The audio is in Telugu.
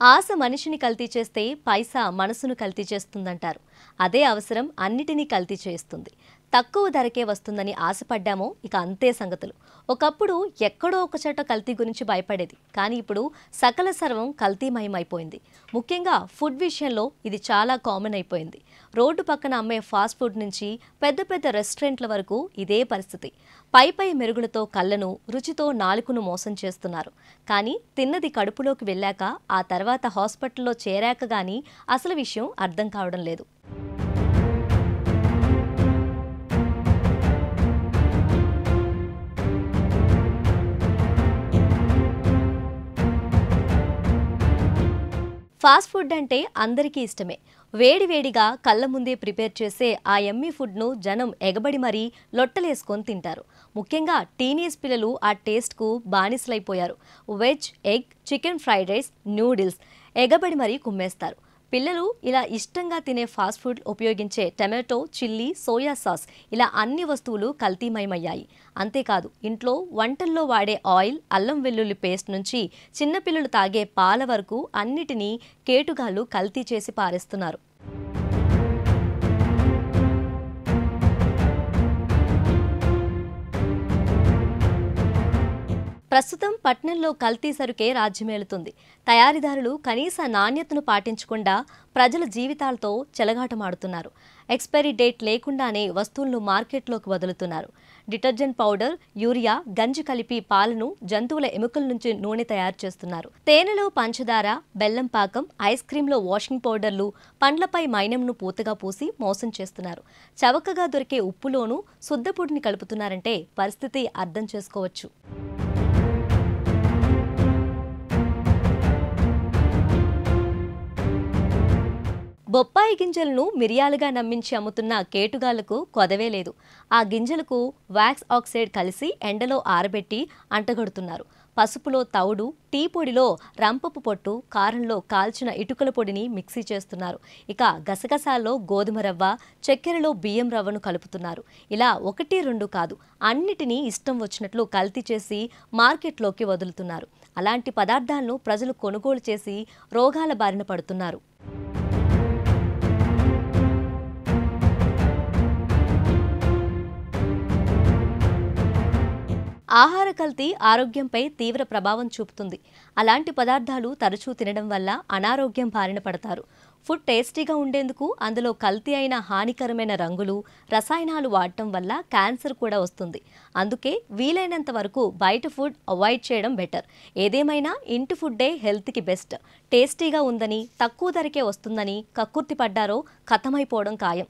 ఆశ మనిషిని కల్తీ చేస్తే పైసా మనసును కల్తీ చేస్తుందంటారు. అదే అవసరం అన్నిటినీ కల్తీ చేస్తుంది. తక్కువ ధరకే వస్తుందని ఆశపడ్డామో ఇక అంతే సంగతులు. ఒకప్పుడు ఎక్కడో ఒక చోట కల్తీ గురించి భయపడేది, కానీ ఇప్పుడు సకల సర్వం కల్తీమయమైపోయింది. ముఖ్యంగా ఫుడ్ విషయంలో ఇది చాలా కామన్ అయిపోయింది. రోడ్డు పక్కన అమ్మే ఫాస్ట్ ఫుడ్ నుంచి పెద్ద పెద్ద రెస్టారెంట్ల వరకు ఇదే పరిస్థితి. పై మెరుగులతో కళ్ళను, రుచితో నాలుకను మోసం చేస్తున్నారు. కానీ తిన్నది కడుపులోకి వెళ్ళాక ఆ తర్వాత హాస్పిటల్లో చేరాక గానీ అసలు విషయం అర్థం కావడం లేదు. ఫాస్ట్ ఫుడ్ అంటే అందరికీ ఇష్టమే. వేడివేడిగా కళ్ళ ముందే ప్రిపేర్ చేసే ఆ యమ్మీ ఫుడ్ను జనం ఎగబడి మరీ లొట్టలేసుకొని తింటారు. ముఖ్యంగా టీనేజ్ పిల్లలు ఆ టేస్ట్కు బానిసలైపోయారు. Veg, egg, chicken fried rice, noodles ఎగబడి మరీ కుమ్మేస్తారు. పిల్లలు ఇలా ఇష్టంగా తినే ఫాస్ట్ ఫుడ్ ఉపయోగించే టమాటో, చిల్లీ, సోయా సాస్ ఇలా అన్ని వస్తువులు కల్తీమయమయ్యాయి. అంతేకాదు, ఇంట్లో వంటల్లో వాడే ఆయిల్, అల్లం వెల్లుల్లి పేస్ట్ నుంచి చిన్నపిల్లలు తాగే పాల వరకు అన్నిటినీ కేటుగాళ్లు కల్తీ చేసి పారేస్తున్నారు. ప్రస్తుతం పట్నంలో కల్తీ సరుకే రాజ్యమేలుతుంది. తయారీదారులు కనీస నాణ్యతను పాటించకుండా ప్రజల జీవితాలతో చెలగాటమాడుతున్నారు. ఎక్స్పైరీ డేట్ లేకుండానే వస్తువులను మార్కెట్లోకి వదులుతున్నారు. డిటర్జెంట్ పౌడర్, యూరియా, గంజి కలిపి పాలను, జంతువుల ఎముకల నుంచి నూనె తయారు చేస్తున్నారు. తేనెలో పంచదార, బెల్లం పాకం, ఐస్ క్రీంలో వాషింగ్ పౌడర్లు, పండ్లపై మైనంను పూతగా పూసి మోసం చేస్తున్నారు. చవకగా దొరికే ఉప్పులోనూ శుద్ధపొడిని కలుపుతున్నారంటే పరిస్థితి అర్థం చేసుకోవచ్చు. బొప్పాయి గింజలను మిరియాలుగా నమ్మించి అమ్ముతున్న కేటుగాళ్లకు కొదవే లేదు. ఆ గింజలకు వ్యాక్స్ ఆక్సైడ్ కలిసి ఎండలో ఆరబెట్టి అంటగడుతున్నారు. పసుపులో తౌడు, టీ పొడిలో రంపపు పొట్టు, కారంలో కాల్చిన ఇటుకల పొడిని మిక్సీ చేస్తున్నారు. ఇక గసగసాల్లో గోధుమ రవ్వ, చక్కెరలో బియ్యం రవ్వను కలుపుతున్నారు. ఇలా 1-2 కాదు, అన్నిటినీ ఇష్టం వచ్చినట్లు కల్తీ చేసి మార్కెట్లోకి వదులుతున్నారు. అలాంటి పదార్థాలను ప్రజలు కొనుగోలు చేసి రోగాల బారిన పడుతున్నారు. ఆహార కల్తీ ఆరోగ్యంపై తీవ్ర ప్రభావం చూపుతుంది. అలాంటి పదార్థాలు తరచూ తినడం వల్ల అనారోగ్యం బారిన పడతారు. ఫుడ్ టేస్టీగా ఉండేందుకు అందులో కల్తీ అయిన హానికరమైన రంగులు, రసాయనాలు వాడటం వల్ల క్యాన్సర్ కూడా వస్తుంది. అందుకే వీలైనంత వరకు బయట ఫుడ్ అవాయిడ్ చేయడం బెటర్. ఏదేమైనా ఇంటి ఫుడ్డే హెల్త్కి బెస్ట్. టేస్టీగా ఉందని, తక్కువ ధరకే వస్తుందని కక్కుర్తి పడ్డారో ఖతమైపోవడం ఖాయం.